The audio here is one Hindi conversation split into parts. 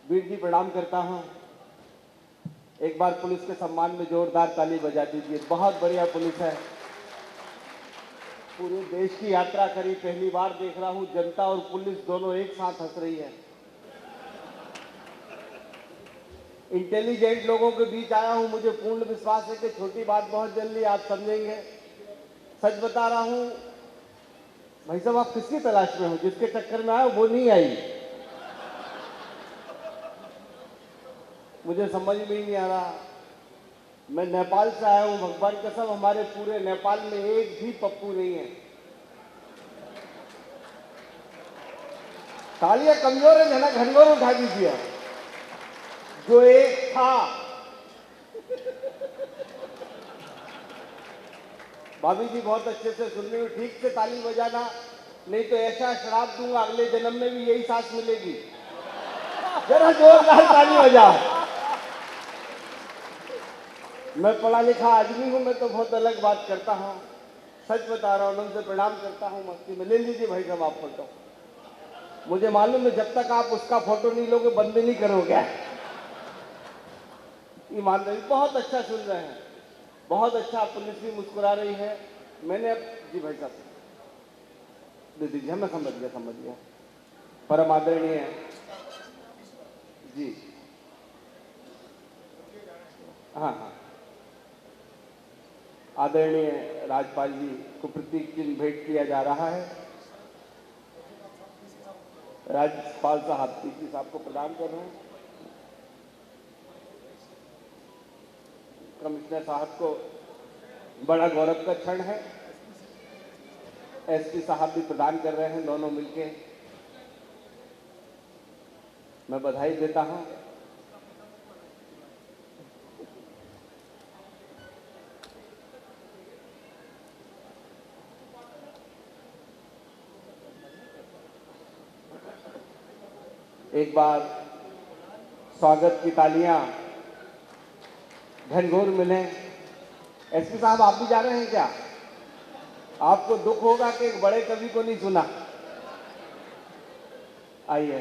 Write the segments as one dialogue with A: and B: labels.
A: वीर जी प्रणाम करता हूं। एक बार पुलिस के सम्मान में जोरदार ताली बजा दीजिए। बहुत बढ़िया पुलिस है, पूरे देश की यात्रा करी। पहली बार देख रहा हूं जनता और पुलिस दोनों एक साथ हंस रही है। इंटेलिजेंट लोगों के बीच आया हूं, मुझे पूर्ण विश्वास है कि छोटी बात बहुत जल्दी आप समझेंगे। सच बता रहा हूं भाई साहब, आप किसकी तलाश में हो? जिसके चक्कर में आए वो नहीं आई, मुझे समझ में ही नहीं आ रहा। मैं नेपाल से आया हूं, भगवान कसम हमारे पूरे नेपाल में एक भी पप्पू नहीं है। तालियां कमजोर है ना, घनघोर उठा दीजिए। जो एक था, भाभी जी बहुत अच्छे से सुन रही हूँ, ठीक से ताली बजाना, नहीं तो ऐसा श्राप दूंगा अगले जन्म में भी यही सांस मिलेगी। जरा जोरदार ताली बजा। मैं पढ़ा लिखा आदमी हूं, मैं तो बहुत अलग बात करता हूं। सच बता रहा हूं, उनसे प्रणाम करता हूं मस्ती में। ले लीजिए भाई साहब आप फोटो। मुझे मालूम है जब तक आप उसका फोटो नहीं लोगे बंद नहीं करोगे। ईमानदारी, बहुत अच्छा सुन रहे हैं, बहुत अच्छा। पुलिस भी मुस्कुरा रही है। मैंने जी भाई साहब दे दीजिए, मैं समझ गया। परम आदरणीय है जी। हाँ, आदरणीय राज्यपाल जी को प्रतीक चिन्ह भेंट किया जा रहा है। राज्यपाल साहब पीसी साहब को प्रदान कर रहे हैं। कमिश्नर साहब को बड़ा गौरव का क्षण है। एसपी साहब भी प्रदान कर रहे हैं, दोनों मिलके। मैं बधाई देता हूं। एक बार स्वागत की तालियां घनघोर मिले। एसपी साहब आप भी जा रहे हैं क्या? आपको दुख होगा कि एक बड़े कवि को नहीं सुना। आइए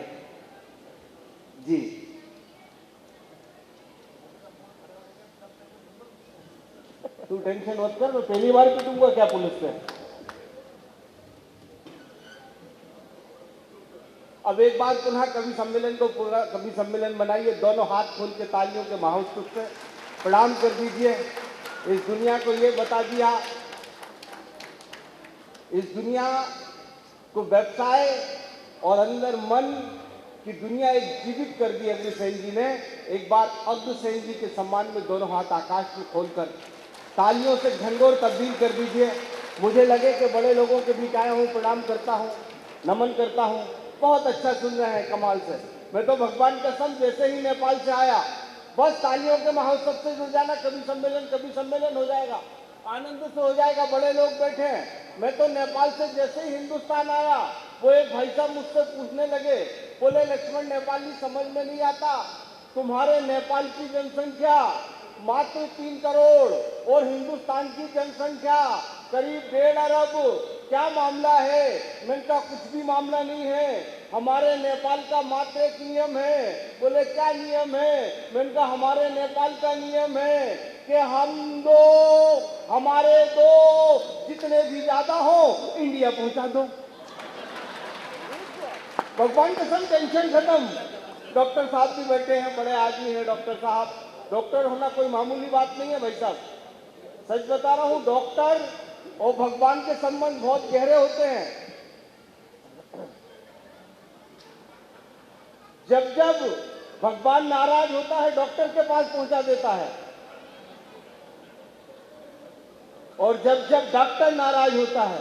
A: जी। तू टेंशन मत कर, मैं पहली बार पिटूंगा क्या पुलिस से? अब एक बार पुनः कवि सम्मेलन को पूरा कवि सम्मेलन बनाइए। दोनों हाथ खोल के तालियों के महोत्सव से प्रणाम कर दीजिए। इस दुनिया को ये बता दिया, इस दुनिया को व्यवसाय और अंदर मन की दुनिया एक जीवित कर दी अग्रसेन जी ने। एक बार अग्रसेन जी के सम्मान में दोनों हाथ आकाश में खोलकर तालियों से घनघोर तब्दील कर दीजिए। मुझे लगे कि बड़े लोगों के बीच आया हूँ, प्रणाम करता हूँ, नमन करता हूँ। बहुत अच्छा सुन रहे हैं, कमाल से। मैं तो भगवान कसम जैसे ही नेपाल से आया बस तालियों के महोत्सव से जुड़ जाना। कभी सम्मेलन हो जाएगा, आनंद से हो जाएगा। बड़े लोग बैठे हैं। मैं तो नेपाल से जैसे ही हिंदुस्तान आया, वो एक भाई साहब मुझसे पूछने लगे, बोले लक्ष्मण नेपाली समझ में नहीं आता, तुम्हारे नेपाल की जनसंख्या मात्र 3 करोड़ और हिंदुस्तान की जनसंख्या करीब 1.5 अरब, क्या मामला है? मैंने कहा कुछ भी मामला नहीं है, हमारे नेपाल का मात्र एक नियम है। बोले क्या नियम है? मैंने कहा हमारे नेपाल का नियम है कि हमारे दो जितने भी ज्यादा हो इंडिया पहुंचा दो। भगवान कसम टेंशन खत्म। डॉक्टर साहब भी बैठे हैं, बड़े आदमी हैं डॉक्टर साहब। डॉक्टर होना कोई मामूली बात नहीं है भाई साहब। सच बता रहा हूं, डॉक्टर और भगवान के संबंध बहुत गहरे होते हैं। जब जब भगवान नाराज होता है डॉक्टर के पास पहुंचा देता है, और जब जब डॉक्टर नाराज होता है,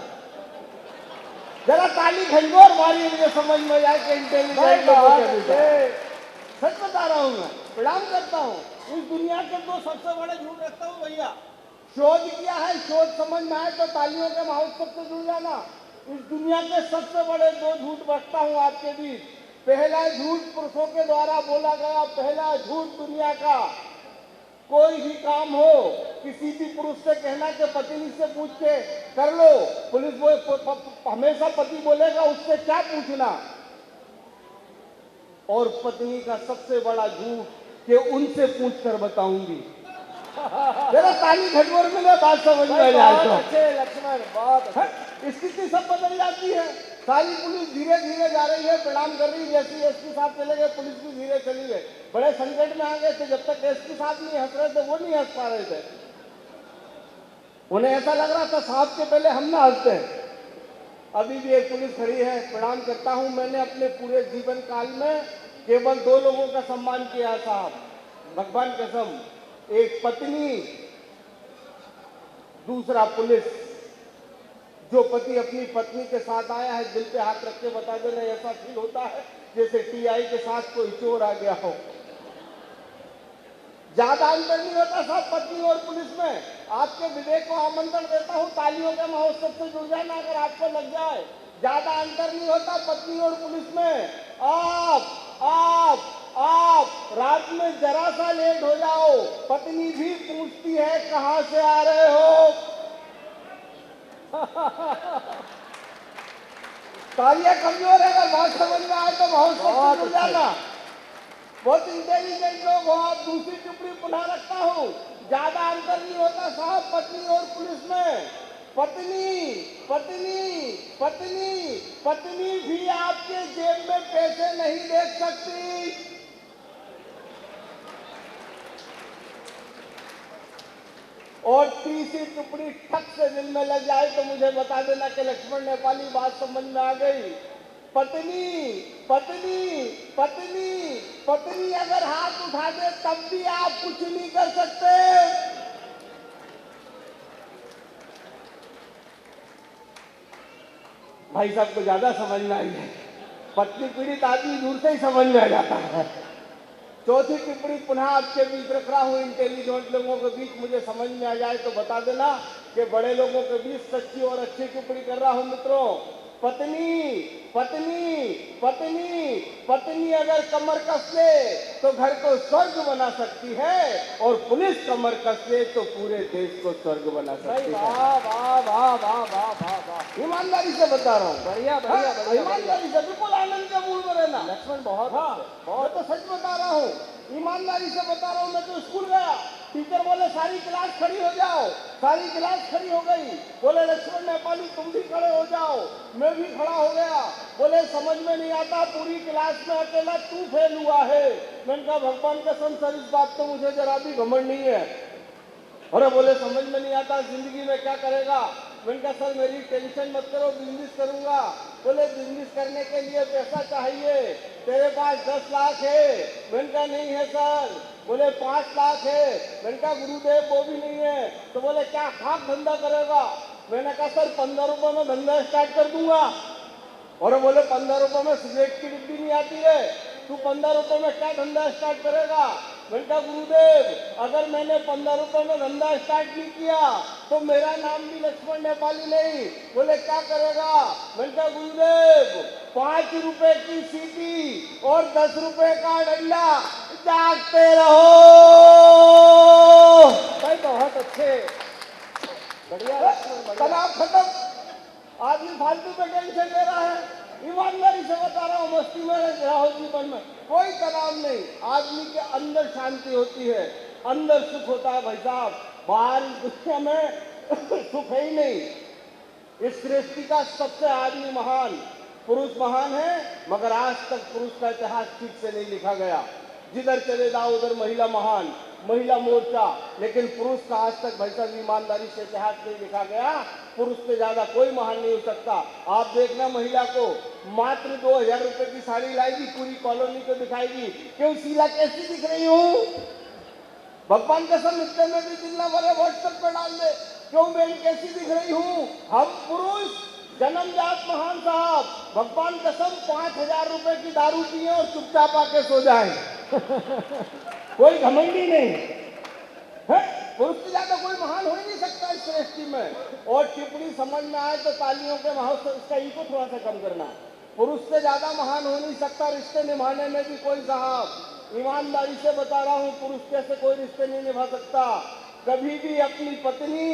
A: जरा ताली घनघोर मारिए, मुझे समझ में आए कि इंटेलिजेंट लोगों के बीच। सच बता रहा हूं, मैं प्रणाम करता हूं। इस दुनिया के 2 सबसे बड़े झूठ रखता हूं भैया। शोध किया है, शोध समझ में आए तो तालियों के महोत्सव से जुड़ जाना। इस दुनिया के सबसे बड़े 2 झूठ रखता हूं आपके बीच। पहला झूठ पुरुषों के द्वारा बोला गया, पहला झूठ दुनिया का। कोई भी काम हो, किसी भी पुरुष से कहना कि पत्नी से पूछ के कर लो। पुलिस वो हमेशा पति बोलेगा, उससे क्या पूछना। और पत्नी का सबसे बड़ा झूठ कि उनसे पूछ कर बताऊंगी। जरा ताली खटोर मिले, बात समझ में आ जाए तो।
B: अच्छे लक्ष्मण, बहुत अच्छे।
A: स्थिति सब बदल जाती है। सारी पुलिस धीरे धीरे जा रही है, प्रणाम कर रही है। जैसे एसपी साहब चले गए, पुलिस भी धीरे चली गई। बड़े संकट में आ गए थे। जब तक एसपी साहब नहीं हंस रहे थे, वो नहीं हंस पा रहे थे। उन्हें ऐसा लग रहा था साहब के पहले हम ना हंसते हैं। अभी भी एक पुलिस खड़ी है, प्रणाम करता हूं। मैंने अपने पूरे जीवन काल में केवल 2 लोगों का सम्मान किया है साहब, भगवान कसम। एक पत्नी, दूसरा पुलिस। जो पति अपनी पत्नी के साथ आया है, दिल पे हाथ रख के बता देना, ऐसा फील होता है जैसे टीआई के साथ कोई चोर आ गया हो। ज्यादा अंतर नहीं होता साहब पत्नी और पुलिस में। आपके विवेक को आमंत्रण देता हूं, तालियों के महोत्सव से जुड़ जाना अगर आपको लग जाए। ज्यादा अंतर नहीं होता पत्नी और पुलिस में। आप रात में जरा सा लेट हो जाओ, पत्नी भी पूछती है कहां से आ रहे हो। तालियां कमजोर है, अगर बात समझ में आए तो महोत्सव से जुड़ जाना। बहुत इंटेलिजेंट लोग हो आप। दूसरी टिप्पणी पुनः रखता हूं, ज्यादा अंतर नहीं होता साहब पत्नी और पुलिस में। पत्नी पत्नी पत्नी पत्नी भी आपके जेब में पैसे नहीं देख सकती। और तीसरी टिप्पणी ठक से दिल में लग जाए तो मुझे बता देना कि लक्ष्मण नेपाली बात समझ में आ गई। पत्नी पत्नी पत्नी पत्नी अगर हाथ उठा दे तब भी आप कुछ नहीं कर सकते। भाई साहब को ज्यादा समझ में आई है। पत्नी पीड़ित आदमी दूर से ही समझ में आ जाता है। चौथी टिप्पणी पुनः आपके बीच रख रहा हूं, इंटेलिजेंट लोगों के बीच मुझे समझ में आ जाए तो बता देना कि बड़े लोगों के बीच सच्ची और अच्छी टिप्पणी कर रहा हूं मित्रों। पत्नी पत्नी पत्नी पत्नी अगर कमर कस ले तो घर को स्वर्ग बना सकती है, और पुलिस कमर कस ले तो पूरे देश को स्वर्ग बना सकती है।
B: वाह वाह वाह वाह वाह वाह वाह,
A: ईमानदारी से बता रहा हूँ।
B: बढ़िया बढ़िया बढ़िया।
A: ईमानदारी से, बिल्कुल आनंद के मूड में रहना
B: लक्ष्मण बहुत
A: हाँ,
B: अच्छे,
A: मैं तो सच बता रहा हूँ, ईमानदारी से बता रहा हूँ। मैं तो स्कूल गया, टीचर बोले सारी क्लास खड़ी हो जाओ। सारी क्लास खड़ी हो गई। बोले लक्ष्मण नेपाली तुम भी खड़े हो जाओ। मैं भी खड़ा हो गया। बोले समझ में नहीं आता, पूरी क्लास में अकेला तू फेल हुआ है। मैंने कहा भगवान कसम सर, इस बात तो मुझे जरा भी घमंड नहीं है। अरे बोले समझ में नहीं आता, जिंदगी में क्या करेगा। मैंने कहा सर मेरी टेंशन मत करो, बिजनेस करूंगा। बोले बिजनेस करने के लिए पैसा चाहिए, तेरे पास 10 लाख है। मैंने कहा नहीं है सर। बोले 5 लाख है। मैंने कहा गुरुदेव वो भी नहीं है। तो बोले क्या खाक धंधा करेगा। मैंने कहा सर 15 रुपए में धंधा स्टार्ट कर दूंगा। और बोले 15 रुपए में सिगरेट की डिब्बी नहीं आती है, तू 15 रुपए में क्या धंधा स्टार्ट करेगा। मैंने कहा गुरुदेव अगर मैंने 15 रुपए में धंधा स्टार्ट नहीं किया तो मेरा नाम भी लक्ष्मण नेपाली नहीं। बोले क्या करेगा। मैंने कहा गुरुदेव 5 रुपए की सीटी और 10 रुपए का डंडा, जागते रहो।
B: भाई बहुत अच्छे, बढ़िया लक्ष्मण बढ़िया।
A: तनाव खत्म, आदमी फालतू पे टेंशन ले रहा है। ईमानदारी से बता रहा हूँ, मस्ती में रह हो जीवन में, कोई तनाव नहीं। आदमी के अंदर शांति होती है, अंदर सुख होता है भाई साहब। बाहर दुनिया में सुख है ही नहीं। इस सृष्टि का सबसे आदमी महान पुरुष महान है, मगर आज तक पुरुष का इतिहास ठीक से नहीं लिखा गया। जिधर चले जाओ उधर महिला महान, महिला मोर्चा, लेकिन पुरुष का आज तक भाई साहब ईमानदारी से इतिहास नहीं लिखा गया। पुरुष से ज्यादा कोई महान नहीं हो सकता। आप देखना महिला को मात्र 2000 रुपए की साड़ी लाएगी, पूरी कॉलोनी को दिखाएगी, क्यों शीला कैसी दिख रही हूँ। भगवान कसम इतने में भी दिल ना भरे, व्हाट्सएप पे डाल दे, क्यों मैं कैसी दिख रही हूँ। हम पुरुष जन्मजात महान साहब, भगवान कसम 5000 रुपए की दारू पिए और चुपचाप आके सो जाए। कोई घमंडी नहीं है। पुरुष से ज्यादा कोई महान हो ही नहीं सकता इस सृष्टि में। और टिप्पणी समझ में आए तो तालियों के महोत्सव, इसका इको थोड़ा सा कम करना। पुरुष से ज्यादा महान हो नहीं सकता रिश्ते निभाने में भी कोई साहब। ईमानदारी से बता रहा हूं, पुरुष कैसे कोई रिश्ते नहीं निभा सकता। कभी भी अपनी पत्नी,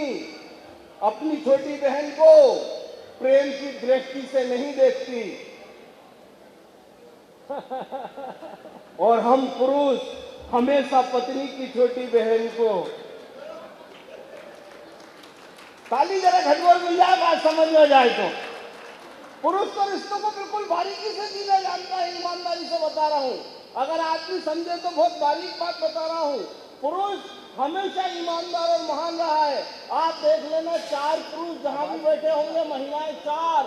A: अपनी छोटी बहन को प्रेम की दृष्टि से नहीं देखती। और हम पुरुष हमेशा पत्नी की छोटी बहन को। ताली जरा घटघोर मिल जाए, बात समझ में जाए तो। पुरुष तो रिश्तों को बिल्कुल बारीकी से जीना जानता है, ईमानदारी से बता रहा हूँ। अगर आदमी समझे तो बहुत बारीक बात बता रहा हूँ। पुरुष हमेशा ईमानदार और महान रहा है। आप देख लेना, 4 पुरुष जहां भी बैठे होंगे, महिलाएं 4,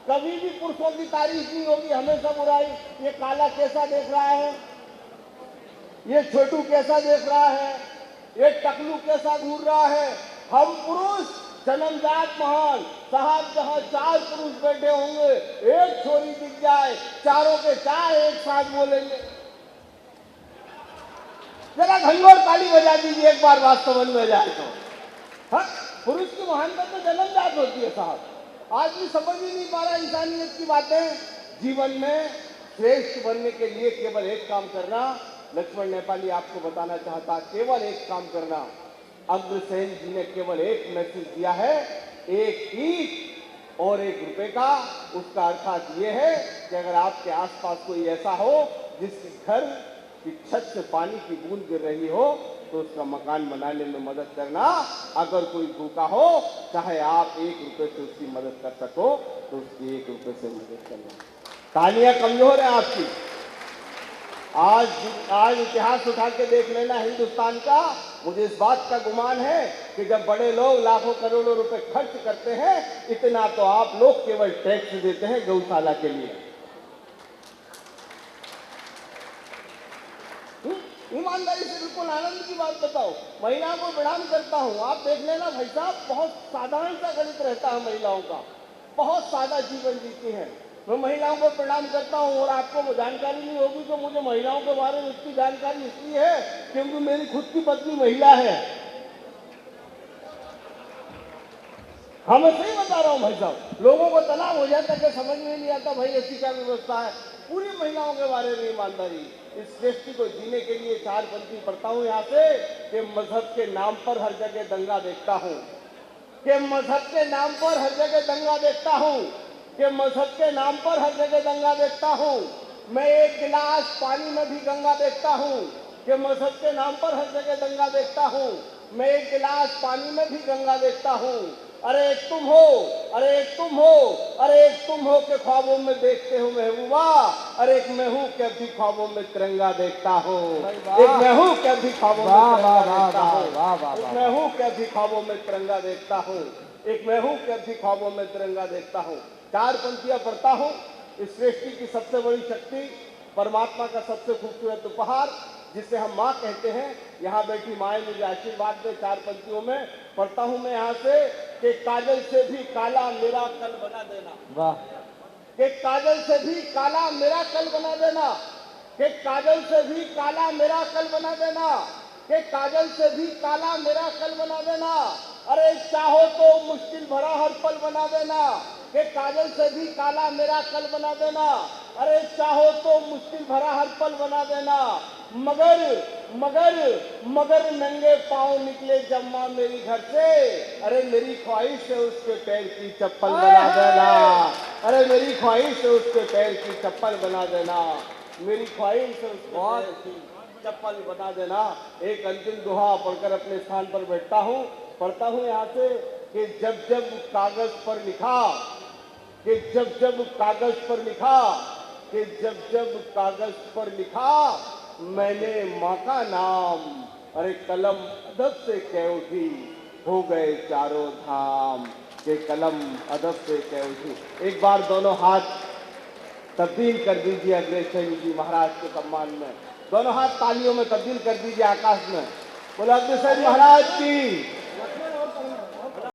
A: कभी भी पुरुषों की तारीफ नहीं होगी, हमेशा बुराई। ये काला कैसा देख रहा है, ये छोटू कैसा देख रहा है, ये टकलू कैसा घूर रहा है। हम पुरुष जन्मजात महान साहब, जहां 4 पुरुष बैठे होंगे, एक छोरी दिख जाए, चारों के 4 एक साथ बोलेंगे। जरा घंघोर ताली बजा दीजिए एक बार, बात समझ में जाए तो। हाँ, पुरुष की महानता तो जन्मजात होती है साहब। आदमी समझ ही नहीं पा रहा इंसानियत की बातें। जीवन में श्रेष्ठ बनने के लिए केवल एक काम करना, लक्ष्मण नेपाली आपको बताना चाहता, केवल एक काम करना। अग्रसेन जी ने केवल एक मैसेज दिया है, एक ईंट और 1 रुपए का। उसका अर्थात ये है कि अगर आपके आसपास कोई ऐसा हो जिसके घर की छत से पानी की बूंद गिर रही हो, तो उसका मकान बनाने में मदद करना। अगर कोई भूखा हो, चाहे आप 1 रुपए से उसकी मदद कर सको, तो उसकी 1 रुपए से मदद करना। तालियां कमजोर है आपकी। आज इतिहास उठा के देख लेना हिंदुस्तान का। मुझे इस बात का गुमान है कि जब बड़े लोग लाखों करोड़ों रुपए खर्च करते हैं, इतना तो आप लोग केवल टैक्स देते हैं गौशाला के लिए। ईमानदारी से बिल्कुल आनंद की बात बताओ। महिलाओं को प्रणाम करता हूँ। आप देख लेना भाई साहब, बहुत साधारण सा गणित रहता है महिलाओं का, बहुत सादा जीवन जीती हैं। मैं महिलाओं को प्रणाम करता हूँ। और आपको जानकारी नहीं होगी तो मुझे महिलाओं के बारे में इतनी जानकारी इसलिए है क्योंकि मेरी खुद की पत्नी महिला है। हाँ, मैं सही बता रहा हूँ भाई साहब। लोगों को तनाव हो जाता है कि समझ में नहीं आता भाई ऐसी क्या व्यवस्था है। पूरी महिलाओं के बारे में ईमानदारी। इस सृष्टि को जीने के लिए 4 पंक्ति पढ़ता हूँ यहाँ से कि मजहब के नाम पर हर जगह दंगा देखता हूँ, कि मजहब के नाम पर हर जगह दंगा देखता हूँ, कि मजहब के नाम पर हर जगह दंगा देखता हूँ। मैं 1 गिलास पानी में भी गंगा देखता हूँ, कि मजहब के नाम पर हर जगह दंगा देखता हूँ। मैं 1 गिलास पानी में भी गंगा देखता हूँ। अरे एक तुम हो, अरे एक तुम हो, अरे एक तुम हो के ख्वाबों में देखते हो महबूबा। अरे एक मैं हूँ के भी ख्वाबों में तिरंगा देखता हूँ। एक मैं हूँ के भी ख्वाबों में तिरंगा देखता हूँ। एक मैं हूँ के भी ख्वाबों में तिरंगा देखता हूँ। एक मैं हूँ के भी ख्वाबों में तिरंगा देखता हूँ। 4 पंक्तियां पढ़ता हूँ। इस सृष्टि की सबसे बड़ी शक्ति, परमात्मा का सबसे खूबसूरत उपहार, जिसे हम माँ कहते हैं। यहाँ बैठी माए मुझे आशीर्वाद दे। 4 पंक्तियों में पढ़ता हूँ मैं यहाँ से कि काजल से भी काला मेरा कल बना देना।
B: वाह।
A: कि काजल से भी काला मेरा कल बना देना। कि काजल से भी काला मेरा कल बना देना। कि काजल से भी काला मेरा कल बना देना। अरे चाहो तो मुश्किल भरा हर पल बना देना। कि काजल से भी काला मेरा कल बना देना। अरे चाहो तो मुश्किल भरा हर पल बना देना। मगर मगर मगर नंगे पांव निकले जब माँ मेरी घर से। अरे मेरी ख्वाहिश है उसके पैर की चप्पल बना देना। अरे मेरी ख्वाहिश है उसके पैर की चप्पल बना देना। मेरी ख्वाहिश है उसके पैर की चप्पल बना देना। एक अंतिम दुआ पढ़कर अपने स्थान पर बैठता हूँ। पढ़ता हूँ यहाँ से कि जब जब कागज पर लिखा, कि जब जब कागज पर लिखा, कि जब जब कागज पर लिखा मैंने माँ का नाम। अरे कलम अदब से कह उठी, हो गए चारों धाम। के कलम अदब से कह उठी। एक बार दोनों हाथ तब्दील कर दीजिए अग्रसेन जी महाराज के सम्मान में। दोनों हाथ तालियों में तब्दील कर दीजिए आकाश में। बोलो अग्रसेन महाराज की।